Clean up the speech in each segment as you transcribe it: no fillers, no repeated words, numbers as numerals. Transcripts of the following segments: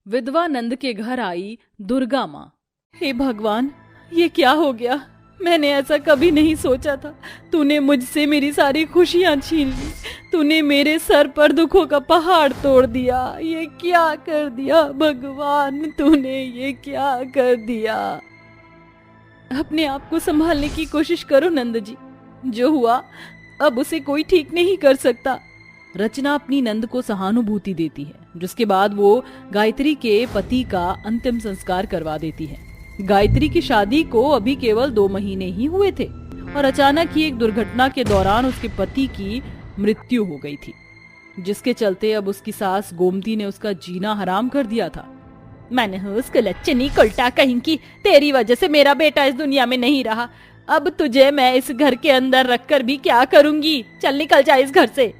विधवा नंद के घर आई दुर्गा माँ। हे भगवान, ये क्या हो गया? मैंने ऐसा कभी नहीं सोचा था। तूने मुझसे मेरी सारी खुशियां छीन ली। तूने मेरे सर पर दुखों का पहाड़ तोड़ दिया। ये क्या कर दिया भगवान, तूने ये क्या कर दिया? अपने आप को संभालने की कोशिश करो नंद जी। जो हुआ अब उसे कोई ठीक नहीं कर सकता। रचना अपनी नंद को सहानुभूति देती है, जिसके बाद वो गायत्री के पति का अंतिम संस्कार करवा देती है। गायत्री की शादी को अभी केवल 2 महीने ही हुए थे और अचानक ही एक दुर्घटना के दौरान उसके पति की मृत्यु हो गई थी, जिसके चलते अब उसकी सास गोमती ने उसका जीना हराम कर दिया था। मैंने उसको लच्चनी उल्टा कहीं की, तेरी वजह से मेरा बेटा इस दुनिया में नहीं रहा। अब तुझे मैं इस घर के अंदर रखकर भी क्या करूंगी? चल निकल जा इस घर से।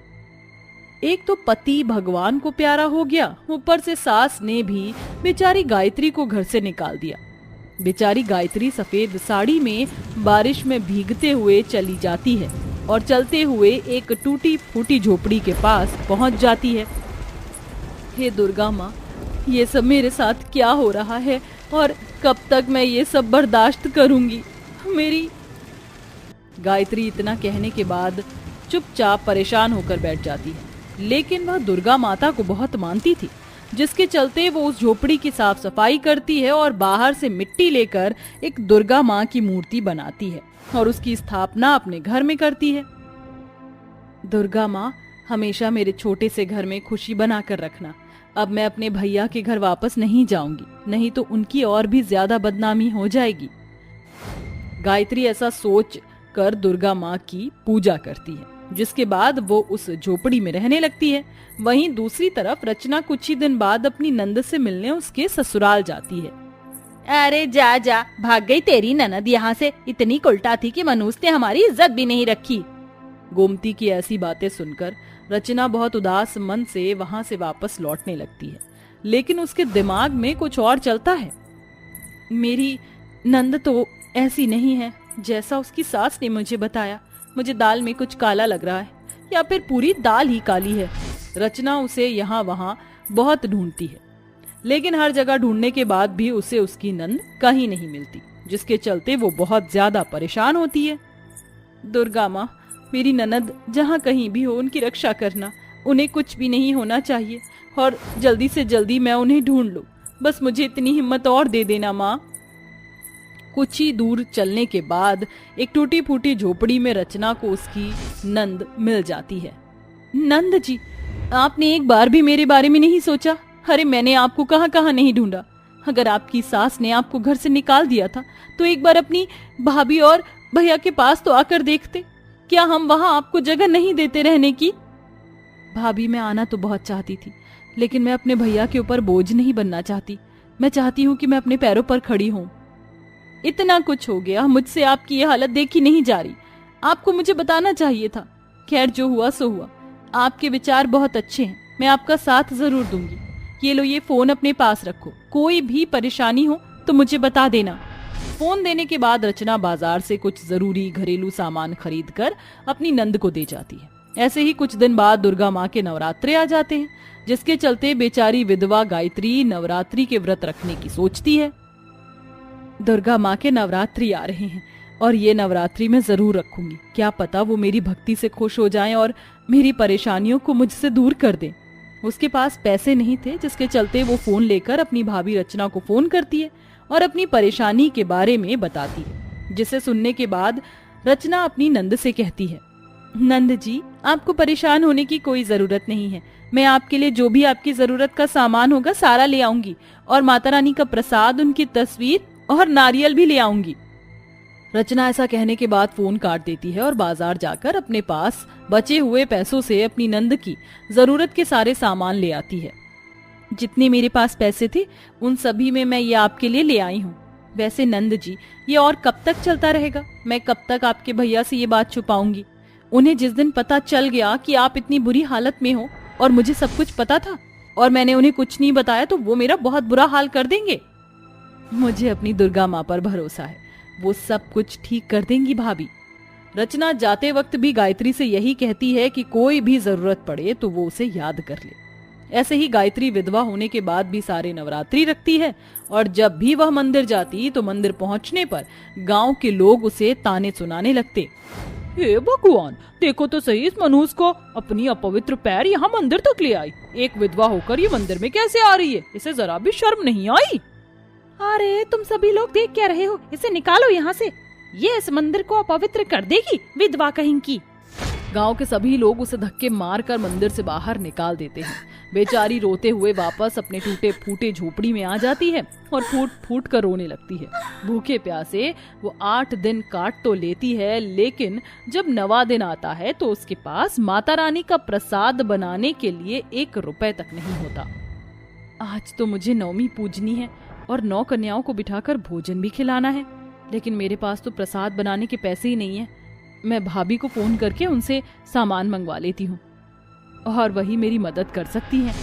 एक तो पति भगवान को प्यारा हो गया, ऊपर से सास ने भी बेचारी गायत्री को घर से निकाल दिया। बेचारी गायत्री सफेद साड़ी में बारिश में भीगते हुए चली जाती है और चलते हुए एक टूटी फूटी झोपड़ी के पास पहुंच जाती है। हे दुर्गा माँ, ये सब मेरे साथ क्या हो रहा है और कब तक मैं ये सब बर्दाश्त करूंगी? मेरी गायत्री इतना कहने के बाद चुपचाप परेशान होकर बैठ जाती है, लेकिन वह दुर्गा माता को बहुत मानती थी, जिसके चलते वो उस झोपड़ी की साफ सफाई करती है और बाहर से मिट्टी लेकर एक दुर्गा माँ की मूर्ति बनाती है और उसकी स्थापना अपने घर में करती है। दुर्गा माँ, हमेशा मेरे छोटे से घर में खुशी बनाकर रखना। अब मैं अपने भैया के घर वापस नहीं जाऊंगी, नहीं तो उनकी और भी ज्यादा बदनामी हो जाएगी। गायत्री ऐसा सोच कर दुर्गा माँ की पूजा करती है, जिसके बाद वो उस झोपड़ी में रहने लगती है। वहीं दूसरी तरफ रचना कुछ ही दिन बाद अपनी नंद से मिलने उसके ससुराल जाती है। अरे जा जा, भाग गई तेरी ननद यहाँ से। इतनी उल्टा थी कि मनुष्य ने हमारी इज्जत भी नहीं रखी। गोमती की ऐसी बातें सुनकर रचना बहुत उदास मन से वहां से वापस लौटने लगती है, लेकिन उसके दिमाग में कुछ और चलता है। मेरी नंद तो ऐसी नहीं है जैसा उसकी सास ने मुझे बताया। मुझे दाल में कुछ काला लग रहा है, या फिर पूरी दाल ही काली है। रचना उसे यहाँ वहाँ बहुत ढूंढती है, लेकिन हर जगह ढूंढने के बाद भी उसे उसकी नंद कहीं नहीं मिलती, जिसके चलते वो बहुत ज्यादा परेशान होती है। दुर्गा माँ, मेरी ननद जहाँ कहीं भी हो उनकी रक्षा करना। उन्हें कुछ भी नहीं होना चाहिए और जल्दी से जल्दी मैं उन्हें ढूंढ लूं। बस मुझे इतनी हिम्मत और दे देना माँ। कुछ ही दूर चलने के बाद एक टूटी फूटी झोपड़ी में रचना को उसकी नंद मिल जाती है। नंद जी, आपने एक बार भी मेरे बारे में नहीं सोचा? अरे मैंने आपको कहाँ कहाँ नहीं ढूंढा। अगर आपकी सास ने आपको घर से निकाल दिया था तो एक बार अपनी भाभी और भैया के पास तो आकर देखते। क्या हम वहां आपको जगह नहीं देते रहने की? भाभी, मैं आना तो बहुत चाहती थी, लेकिन मैं अपने भैया के ऊपर बोझ नहीं बनना चाहती। मैं चाहती हूँ कि मैं अपने पैरों पर खड़ी हूँ। इतना कुछ हो गया, मुझसे आपकी ये हालत देखी नहीं जा रही। आपको मुझे बताना चाहिए था। खैर, जो हुआ सो हुआ। आपके विचार बहुत अच्छे हैं, मैं आपका साथ जरूर दूंगी। ये लो, ये फोन अपने पास रखो। कोई भी परेशानी हो तो मुझे बता देना। फोन देने के बाद रचना बाजार से कुछ जरूरी घरेलू सामान खरीद कर अपनी नंद को दे जाती है। ऐसे ही कुछ दिन बाद दुर्गा माँ के नवरात्रे आ जाते हैं, जिसके चलते बेचारी विधवा गायत्री नवरात्रि के व्रत रखने की सोचती है। दुर्गा माँ के नवरात्रि आ रहे हैं और ये नवरात्रि मैं जरूर रखूंगी। क्या पता वो मेरी भक्ति से खुश हो जाएं और मेरी परेशानियों को मुझसे दूर कर दें। उसके पास पैसे नहीं थे, जिसके चलते वो फोन लेकर अपनी भाभी रचना को फोन करती है और अपनी परेशानी के बारे में बताती है, जिसे सुनने के बाद रचना अपनी नंद से कहती है, नंद जी, आपको परेशान होने की कोई जरूरत नहीं है। मैं आपके लिए जो भी आपकी जरूरत का सामान होगा सारा ले आऊंगी और माता रानी का प्रसाद, उनकी तस्वीर और नारियल भी ले आऊंगी। रचना ऐसा कहने के बाद फोन काट देती है और बाजार जाकर अपने पास बचे हुए पैसों से अपनी नंद की जरूरत के सारे सामान ले आती है। जितने मेरे पास पैसे थे उन सभी में मैं ये आपके लिए ले आई हूँ। वैसे नंद जी, ये और कब तक चलता रहेगा? मैं कब तक आपके भैया से ये बात छुपाऊंगी? उन्हें जिस दिन पता चल गया कि आप इतनी बुरी हालत में हो और मुझे सब कुछ पता था और मैंने उन्हें कुछ नहीं बताया, तो वो मेरा बहुत बुरा हाल कर देंगे। मुझे अपनी दुर्गा माँ पर भरोसा है, वो सब कुछ ठीक कर देंगी भाभी। रचना जाते वक्त भी गायत्री से यही कहती है कि कोई भी जरूरत पड़े तो वो उसे याद कर ले। ऐसे ही गायत्री विधवा होने के बाद भी सारे नवरात्रि रखती है और जब भी वह मंदिर जाती तो मंदिर पहुंचने पर गांव के लोग उसे ताने सुनाने लगते। हे भगवान, देखो तो सही इस मनुष्य को, अपनी अपवित्र पैर यहाँ मंदिर तक ले आई। एक विधवा होकर ये मंदिर में कैसे आ रही है? इसे जरा भी शर्म नहीं आई? अरे तुम सभी लोग देख क्या रहे हो? इसे निकालो यहाँ से, ये इस मंदिर को अपवित्र कर देगी, विधवा कहीं की। गांव के सभी लोग उसे धक्के मारकर मंदिर से बाहर निकाल देते हैं। बेचारी रोते हुए वापस अपने टूटे फूटे झोपड़ी में आ जाती है और फूट फूट कर रोने लगती है। भूखे प्यासे वो 8 दिन काट तो लेती है, लेकिन जब 9वां दिन आता है तो उसके पास माता रानी का प्रसाद बनाने के लिए 1 रुपए तक नहीं होता। आज तो मुझे नवमी पूजनी है और 9 कन्याओं को बिठाकर भोजन भी खिलाना है, लेकिन मेरे पास तो प्रसाद बनाने के पैसे ही नहीं है। मैं भाभी को फोन करके उनसे सामान मंगवा लेती हूँ और वही मेरी मदद कर सकती हैं।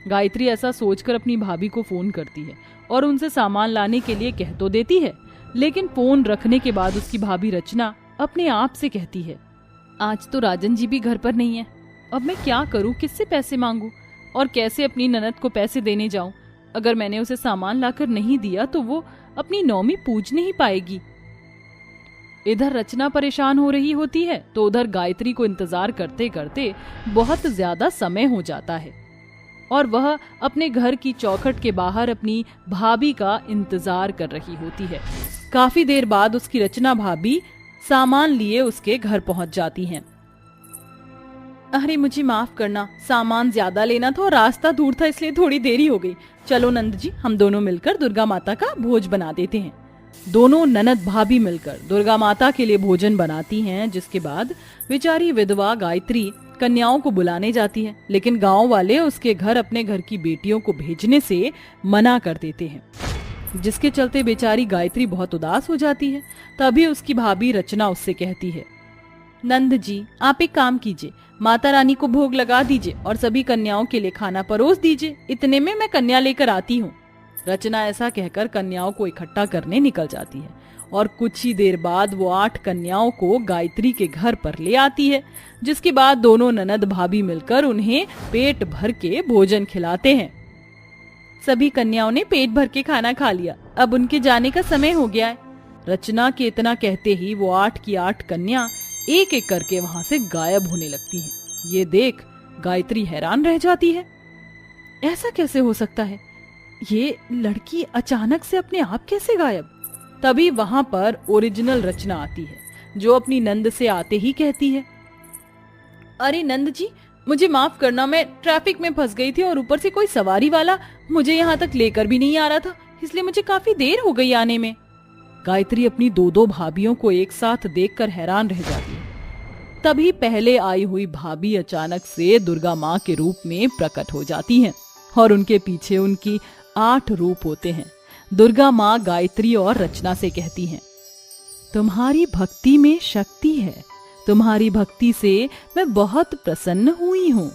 गायत्री ऐसा सोचकर अपनी भाभी को फोन करती है और उनसे सामान लाने के लिए कह तो देती है, लेकिन फोन रखने के बाद उसकी भाभी रचना अपने आप से कहती है, आज तो राजन जी भी घर पर नहीं है। अब मैं क्या करूँ, किससे पैसे मांगू और कैसे अपनी ननद को पैसे देने जाऊं? अगर मैंने उसे सामान लाकर नहीं दिया तो वो अपनी नौमी पूज नहीं पाएगी। इधर रचना परेशान हो रही होती है तो उधर गायत्री को इंतजार करते करते बहुत ज्यादा समय हो जाता है और वह अपने घर की चौखट के बाहर अपनी भाभी का इंतजार कर रही होती है। काफी देर बाद उसकी रचना भाभी सामान लिए उसके घर पहुंच जाती हैं। अरे मुझे माफ करना, सामान ज्यादा लेना था और रास्ता दूर था इसलिए थोड़ी देरी हो गई। चलो नंद जी, हम दोनों मिलकर दुर्गा माता का भोज बना देते हैं। दोनों ननद भाभी मिलकर दुर्गा माता के लिए भोजन बनाती हैं, जिसके बाद बेचारी विधवा गायत्री कन्याओं को बुलाने जाती है, लेकिन गांव वाले उसके घर अपने घर की बेटियों को भेजने से मना कर देते हैं, जिसके चलते बेचारी गायत्री बहुत उदास हो जाती है। तभी उसकी भाभी रचना उससे कहती है, नंद जी आप एक काम कीजिए, माता रानी को भोग लगा दीजिए और सभी कन्याओं के लिए खाना परोस दीजिए, इतने में मैं कन्या लेकर आती हूँ। रचना ऐसा कहकर कन्याओं को इकट्ठा करने निकल जाती है और कुछ ही देर बाद वो 8 कन्याओं को गायत्री के घर पर ले आती है, जिसके बाद दोनों ननद भाभी मिलकर उन्हें पेट भर के भोजन खिलाते हैं। सभी कन्याओं ने पेट भर के खाना खा लिया, अब उनके जाने का समय हो गया है। रचना के इतना कहते ही वो 8 की 8 कन्या एक एक करके वहां से गायब होने लगती हैं। ये देख गायत्री हैरान रह जाती है, ऐसा कैसे हो सकता है? ये लड़की अचानक से अपने आप कैसे गायब? तभी वहां पर ओरिजिनल रचना आती है, जो अपनी नंद से आते ही कहती है, अरे नंद जी मुझे माफ करना, मैं ट्रैफिक में फंस गई थी और ऊपर से कोई सवारी वाला मुझे यहाँ तक लेकर भी नहीं आ रहा था, इसलिए मुझे काफी देर हो गई आने में। गायत्री अपनी 2-2 भाभियों को एक साथ देखकर हैरान रह जाती है। तभी पहले आई हुई भाभी अचानक से दुर्गा माँ के रूप में प्रकट हो जाती हैं और उनके पीछे उनकी 8 रूप होते हैं। दुर्गा माँ गायत्री और रचना से कहती हैं, तुम्हारी भक्ति में शक्ति है, तुम्हारी भक्ति से मैं बहुत प्रसन्न हुई हूँ,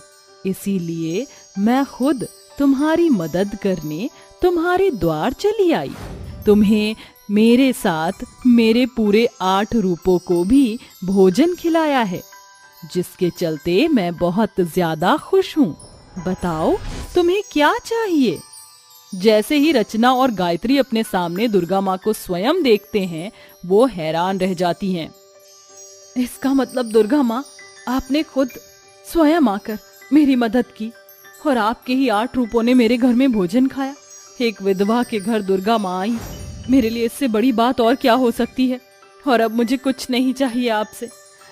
इसीलिए मैं खुद तुम्हारी मदद करने तुम्हारे द्वार चली आई। तुम्हें मेरे साथ मेरे पूरे 8 रूपों को भी भोजन खिलाया है, जिसके चलते मैं बहुत ज्यादा खुश हूँ। बताओ तुम्हें क्या चाहिए? जैसे ही रचना और गायत्री अपने सामने दुर्गा माँ को स्वयं देखते हैं, वो हैरान रह जाती हैं। इसका मतलब दुर्गा माँ, आपने खुद स्वयं आकर मेरी मदद की और आपके ही 8 रूपों ने मेरे घर में भोजन खाया। एक विधवा के घर दुर्गा माँ आई, मेरे लिए इससे बड़ी बात और क्या हो सकती है? और अब मुझे कुछ नहीं चाहिए आपसे।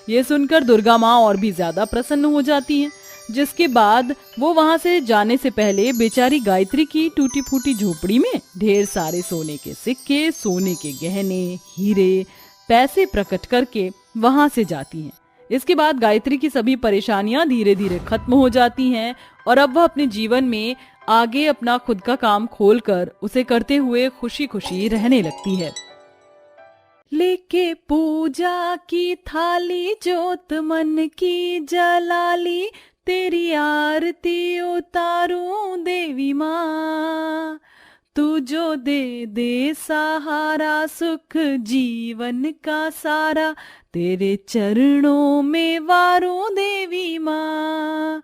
ये सुनकर दुर्गा माँ और भी ज्यादा प्रसन्न हो जाती हैं, जिसके बाद वो वहां से जाने से पहले बेचारी गायत्री की टूटी फूटी झोपड़ी में ढेर सारे सोने के सिक्के, सोने के गहने, हीरे, पैसे प्रकट करके वहां से जाती हैं। इसके बाद गायत्री की सभी परेशानियां धीरे धीरे खत्म हो जाती हैं और अब वह अपने जीवन में आगे अपना खुद का काम खोलकर उसे करते हुए खुशी खुशी रहने लगती है। लेके पूजा की थाली जोत मन की जलाली, तेरी आरती उतारूं देवी माँ, तू जो दे दे सहारा सुख जीवन का सारा, तेरे चरणों में वारूं देवी माँ।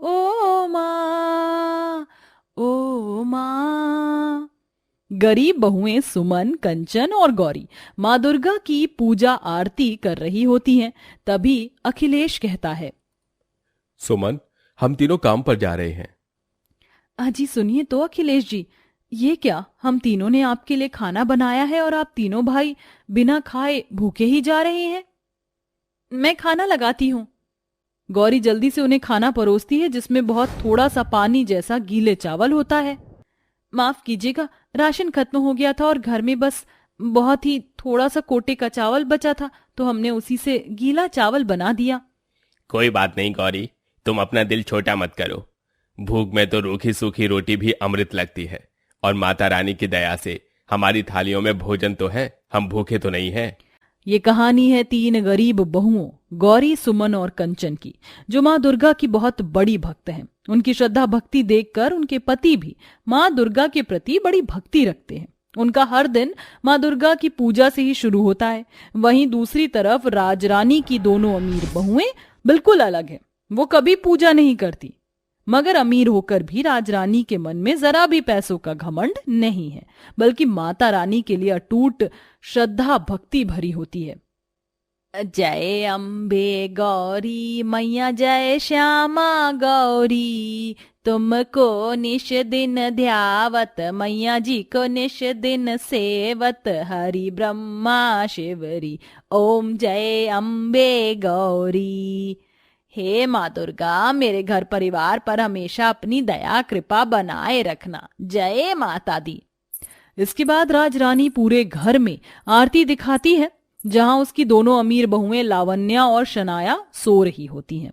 ओ माँ, ओ माँ। गरीब बहुएं सुमन, कंचन और गौरी माँ दुर्गा की पूजा आरती कर रही होती हैं। तभी अखिलेश कहता है, सुमन, हम तीनों काम पर जा रहे हैं। अजी सुनिए तो अखिलेश जी, ये क्या, हम तीनों ने आपके लिए खाना बनाया है और आप तीनों भाई बिना खाए भूखे ही जा रहे हैं। मैं खाना लगाती हूँ। गौरी जल्दी से उन्हें खाना परोसती है, जिसमें बहुत थोड़ा सा पानी जैसा गीले चावल होता है। माफ कीजिएगा, राशन खत्म हो गया था और घर में बस बहुत ही थोड़ा सा कोटे का चावल बचा था, तो हमने उसी से गीला चावल बना दिया। कोई बात नहीं गौरी, तुम अपना दिल छोटा मत करो। भूख में तो रूखी सूखी रोटी भी अमृत लगती है, और माता रानी की दया से हमारी थालियों में भोजन तो है, हम भूखे तो नहीं हैं। ये कहानी है तीन गरीब बहुओं, गौरी, सुमन और कंचन की, जो माँ दुर्गा की बहुत बड़ी भक्त हैं। उनकी श्रद्धा भक्ति देखकर उनके पति भी माँ दुर्गा के प्रति बड़ी भक्ति रखते हैं। उनका हर दिन माँ दुर्गा की पूजा से ही शुरू होता है। वहीं दूसरी तरफ राजरानी की दोनों अमीर बहुएं बिल्कुल अलग हैं। वो कभी पूजा नहीं करती, मगर अमीर होकर भी राजरानी के मन में जरा भी पैसों का घमंड नहीं है, बल्कि माता रानी के लिए अटूट श्रद्धा भक्ति भरी होती है। जय अम्बे गौरी मैया, जय श्यामा गौरी, तुमको निश दिन ध्यावत, मैया जी को निश दिन सेवत, हरि ब्रह्मा शिवरी, ओम जय अम्बे गौरी। हे माँ दुर्गा, मेरे घर परिवार पर हमेशा अपनी दया कृपा बनाए रखना। जय माता दी। इसके बाद राजरानी पूरे घर में आरती दिखाती है, जहां उसकी दोनों अमीर बहुएं लावण्या और शनाया सो रही होती हैं।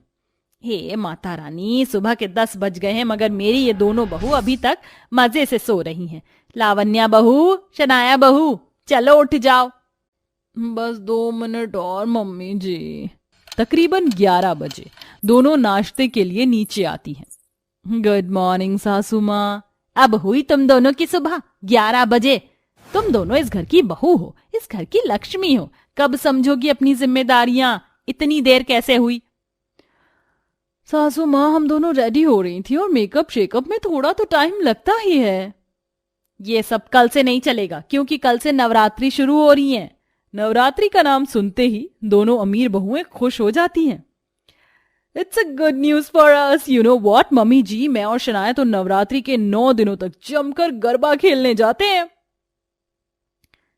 हे माता रानी, सुबह के 10 बज गए हैं, मगर मेरी ये दोनों बहू अभी तक मजे से सो रही हैं। लावण्या बहू, शनाया बहू, चलो उठ जाओ। बस 2 मिनट और मम्मी जी। तकरीबन 11 बजे दोनों नाश्ते के लिए नीचे आती हैं। गुड मॉर्निंग सासू माँ। अब हुई तुम दोनों की सुबह 11 बजे। तुम दोनों इस घर की बहू हो, इस घर की लक्ष्मी हो, कब समझोगी अपनी जिम्मेदारियां? इतनी देर कैसे हुई? सासू माँ, हम दोनों रेडी हो रही थी और मेकअप शेकअप में थोड़ा तो टाइम लगता ही है। ये सब कल से नहीं चलेगा, क्योंकि कल से नवरात्रि शुरू हो रही है। नवरात्रि का नाम सुनते ही दोनों अमीर बहुएं खुश हो जाती हैं। It's a good news for us. You know what mummy ji, मैं और शनाया तो नवरात्रि के 9 दिनों तक जमकर गरबा खेलने जाते हैं।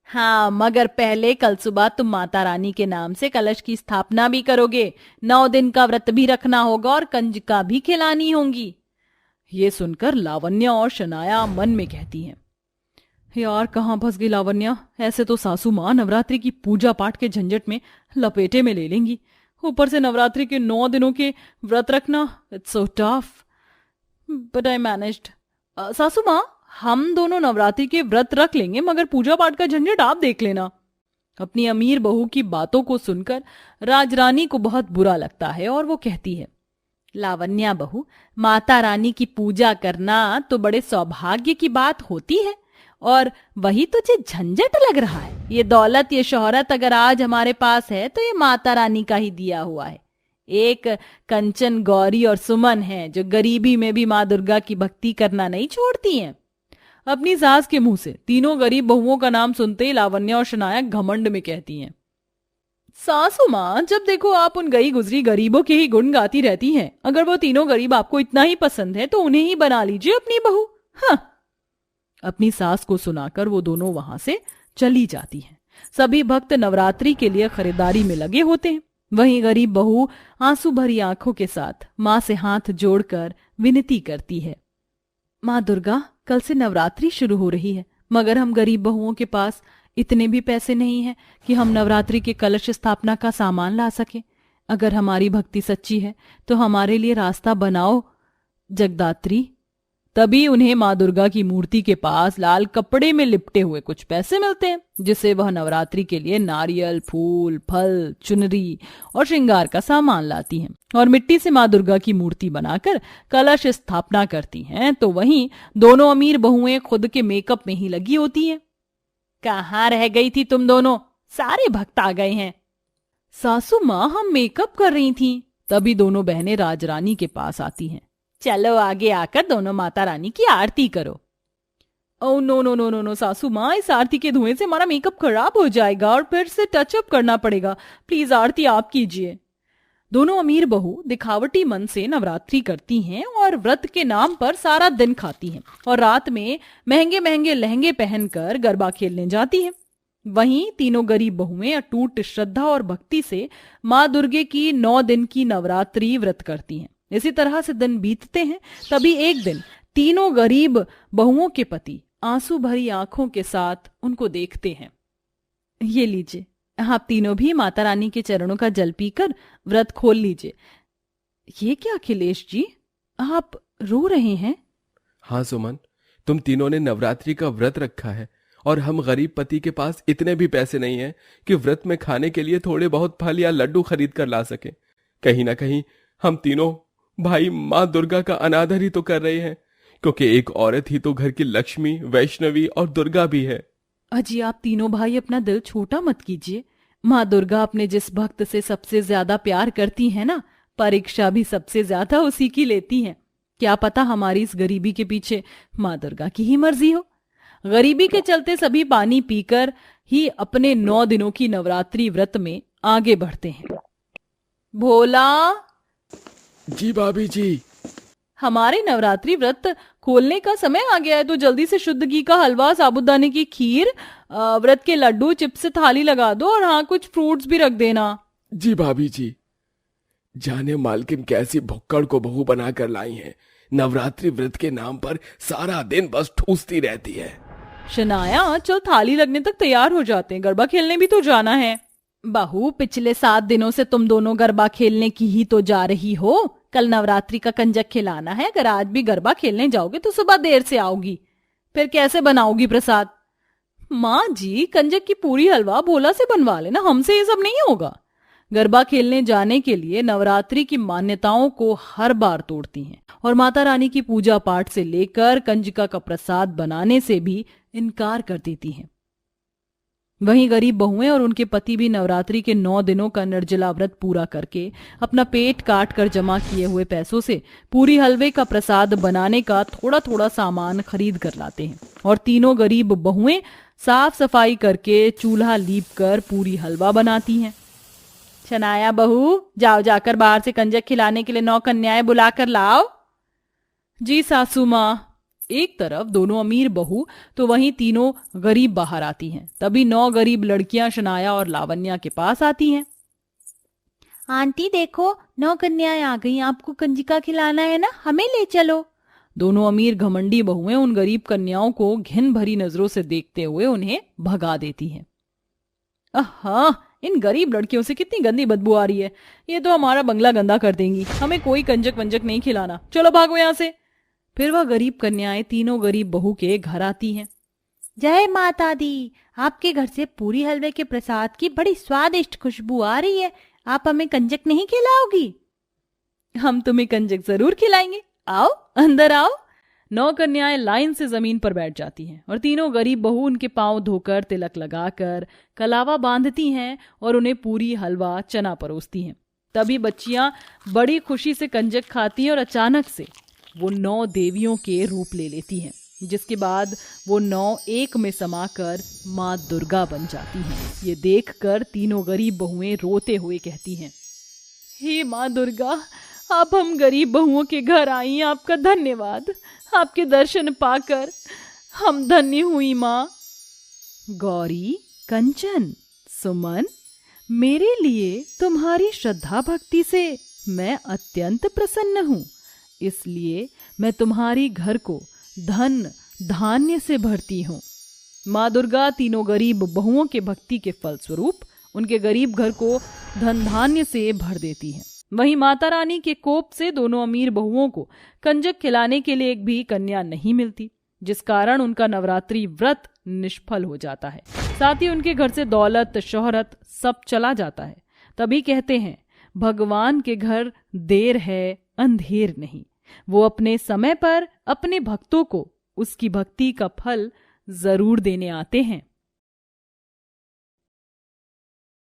हाँ, मगर पहले कल सुबह तुम माता रानी के नाम से कलश की स्थापना भी करोगे, 9 दिन का व्रत भी रखना होगा और कंजका भी खिलानी होंगी। ये सुनकर लावण्या और शनाया मन में कहती हैं, यार कहाँ फंस गई लावण्या। ऐसे तो सासू माँ नवरात्रि की पूजा पाठ के झंझट में लपेटे में ले लेंगी, ऊपर से नवरात्रि के 9 दिनों के व्रत रखना, it's so tough, but I managed. सासू माँ, हम दोनों नवरात्रि के व्रत रख लेंगे, मगर पूजा पाठ का झंझट आप देख लेना। अपनी अमीर बहू की बातों को सुनकर राजरानी को बहुत बुरा लगता है और वो कहती है, लावण्या बहू, माता रानी की पूजा करना तो बड़े सौभाग्य की बात होती है, और वही तुझे झंझट लग रहा है। ये दौलत, ये शोहरत अगर आज हमारे पास है तो ये माता रानी का ही दिया हुआ है। एक कंचन, गौरी और सुमन है जो गरीबी में भी माँ दुर्गा की भक्ति करना नहीं छोड़ती हैं। अपनी सास के मुंह से तीनों गरीब बहुओं का नाम सुनते ही लावण्या और शनाया घमंड में कहती हैं, सासू माँ, जब देखो आप उन गई गुजरी गरीबों के ही गुण गाती रहती हैं। अगर वो तीनों गरीब आपको इतना ही पसंद है तो उन्हें ही बना लीजिए अपनी बहू। हाँ। अपनी सास को सुनाकर वो दोनों वहां से चली जाती हैं। सभी भक्त नवरात्रि के लिए खरीदारी में लगे होते हैं। वहीं गरीब बहू आंसू भरी आंखों के साथ माँ से हाथ जोड़कर विनती करती है, माँ दुर्गा, कल से नवरात्रि शुरू हो रही है, मगर हम गरीब बहुओं के पास इतने भी पैसे नहीं हैं कि हम नवरात्रि के कलश स्थापना का सामान ला सके। अगर हमारी भक्ति सच्ची है तो हमारे लिए रास्ता बनाओ जगदात्री। तभी उन्हें माँ दुर्गा की मूर्ति के पास लाल कपड़े में लिपटे हुए कुछ पैसे मिलते हैं, जिसे वह नवरात्रि के लिए नारियल, फूल, फल, चुनरी और श्रृंगार का सामान लाती हैं और मिट्टी से माँ दुर्गा की मूर्ति बनाकर कलश स्थापना करती हैं। तो वहीं दोनों अमीर बहुएं खुद के मेकअप में ही लगी होती हैं। कहाँ रह गई थी तुम दोनों? सारे भक्त आ गए हैं। सासू माँ, हम मेकअप कर रही थी। तभी दोनों बहनें राजरानी के पास आती हैं। चलो आगे आकर दोनों माता रानी की आरती करो। Oh no no no no no सासू माँ, इस आरती के धुएं से हमारा मेकअप खराब हो जाएगा और फिर से टचअप करना पड़ेगा। प्लीज आरती आप कीजिए। दोनों अमीर बहू दिखावटी मन से नवरात्रि करती हैं और व्रत के नाम पर सारा दिन खाती हैं और रात में महंगे महंगे लहंगे पहनकर गरबा खेलने जाती हैं। वहीं तीनों गरीब बहुएं अटूट श्रद्धा और भक्ति से माँ दुर्गे की 9 दिन की नवरात्रि व्रत करती हैं। इसी तरह से दिन बीतते हैं। तभी एक दिन तीनों गरीब बहुओं के पति आंसू भरी आंखों के साथ उनको देखते हैं। ये लीजिए, आप तीनों भी माता रानी के चरणों का जल पीकर व्रत खोल लीजिए। ये क्या अखिलेश जी, आप रो रहे हैं? हाँ सुमन, तुम तीनों ने नवरात्रि का व्रत रखा है और हम गरीब पति के पास इतने भी पैसे नहीं हैं कि व्रत में खाने के लिए थोड़े बहुत फल या लड्डू खरीद कर ला सके। कहीं ना कहीं हम तीनों भाई माँ दुर्गा का अनादर ही तो कर रहे हैं, क्योंकि एक औरत ही तो घर की लक्ष्मी, वैष्णवी और दुर्गा भी है। अजी आप तीनों भाई अपना दिल छोटा मत कीजिए। माँ दुर्गा अपने जिस भक्त से सबसे ज्यादा प्यार करती है ना, परीक्षा भी सबसे ज्यादा उसी की लेती हैं। क्या पता हमारी इस गरीबी के पीछे माँ दुर्गा की ही मर्जी हो। गरीबी के चलते सभी पानी पीकर ही अपने 9 दिनों की नवरात्रि व्रत में आगे बढ़ते हैं। भोला जी भाभी जी। हमारे नवरात्रि व्रत खोलने का समय आ गया है, तो जल्दी से शुद्ध घी का हलवा, साबूदाने की खीर, व्रत के लड्डू, चिप्स से थाली लगा दो और हाँ कुछ फ्रूट्स भी रख देना। जी भाभी जी। जाने मालकिन कैसी भुक्कड़ को बहू बनाकर लाई हैं। नवरात्रि व्रत के नाम पर सारा दिन बस ठूसती रहती है। शनाया चल थाली लगने तक तैयार हो जाते हैं, गरबा खेलने भी तो जाना है। बहू पिछले 7 दिनों से तुम दोनों गरबा खेलने की ही तो जा रही हो। कल नवरात्रि का कंजक खिलाना है। अगर आज भी गरबा खेलने जाओगे तो सुबह देर से आओगी, फिर कैसे बनाओगी प्रसाद? माँ जी कंजक की पूरी हलवा भोला से बनवा लेना, हमसे ये सब नहीं होगा। गरबा खेलने जाने के लिए नवरात्रि की मान्यताओं को हर बार तोड़ती हैं और माता रानी की पूजा पाठ से लेकर कंजका का प्रसाद बनाने से भी इनकार कर देती हैं। वहीं गरीब बहुएं और उनके पति भी नवरात्रि के 9 दिनों का निर्जला व्रत पूरा करके अपना पेट काट कर जमा किए हुए पैसों से पूरी हलवे का प्रसाद बनाने का थोड़ा थोड़ा सामान खरीद कर लाते हैं और तीनों गरीब बहुएं साफ सफाई करके चूल्हा लीप कर पूरी हलवा बनाती हैं। शनाया बहू जाओ, जाकर बाहर से कंजक खिलाने के लिए 9 कन्याएं बुला कर लाओ। जी सासू माँ। एक तरफ दोनों अमीर बहू तो वहीं तीनों गरीब बाहर आती हैं। तभी 9 गरीब लड़कियां शनाया और लावण्या के पास आती हैं। आंटी देखो 9 कन्याएं आ गई, आपको कंजिका खिलाना है ना, हमें ले चलो। दोनों अमीर घमंडी बहुएं उन गरीब कन्याओं को घिन भरी नजरों से देखते हुए उन्हें भगा देती हैं। आहा, इन गरीब लड़कियों से कितनी गंदी बदबू आ रही है। ये तो हमारा बंगला गंदा कर देंगी। हमें कोई कंजक वंजक नहीं खिलाना, चलो भागो यहाँ से। फिर वह गरीब कन्याएं तीनों गरीब बहू के घर आती हैं। जय माता दी, आपके घर से पूरी हलवे के प्रसाद की बड़ी स्वादिष्ट खुशबू आ रही है। आप हमें कंजक नहीं खिलाओगी? हम तुम्हें कंजक जरूर खिलाएंगे, आओ अंदर आओ। 9 कन्याएं लाइन से जमीन पर बैठ जाती हैं और तीनों गरीब बहू उनके पांव धोकर तिलक लगाकर कलावा बांधती हैं और उन्हें पूरी हलवा चना परोसती हैं। तभी बच्चियां बड़ी खुशी से कंजक खाती हैं और अचानक से वो 9 देवियों के रूप ले लेती हैं, जिसके बाद वो 9 एक में समाकर माँ दुर्गा बन जाती हैं। ये देखकर तीनों गरीब बहुएं रोते हुए कहती हैं, हे माँ दुर्गा, आप हम गरीब बहुओं के घर आई, आपका धन्यवाद। आपके दर्शन पाकर हम धन्य हुई माँ। गौरी, कंचन, सुमन, मेरे लिए तुम्हारी श्रद्धा भक्ति से मैं अत्यंत प्रसन्न हूँ। इसलिए मैं तुम्हारी घर को धन धान्य से भरती हूँ। माँ दुर्गा तीनों गरीब बहुओं के भक्ति के फलस्वरूप उनके गरीब घर को धन धान्य से भर देती हैं। वहीं माता रानी के कोप से दोनों अमीर बहुओं को कंजक खिलाने के लिए एक भी कन्या नहीं मिलती, जिस कारण उनका नवरात्रि व्रत निष्फल हो जाता है। साथ ही उनके घर से दौलत, शोहरत सब चला जाता है। तभी कहते हैं, भगवान के घर देर है अंधेर नहीं। वो अपने समय पर अपने भक्तों को उसकी भक्ति का फल जरूर देने आते हैं।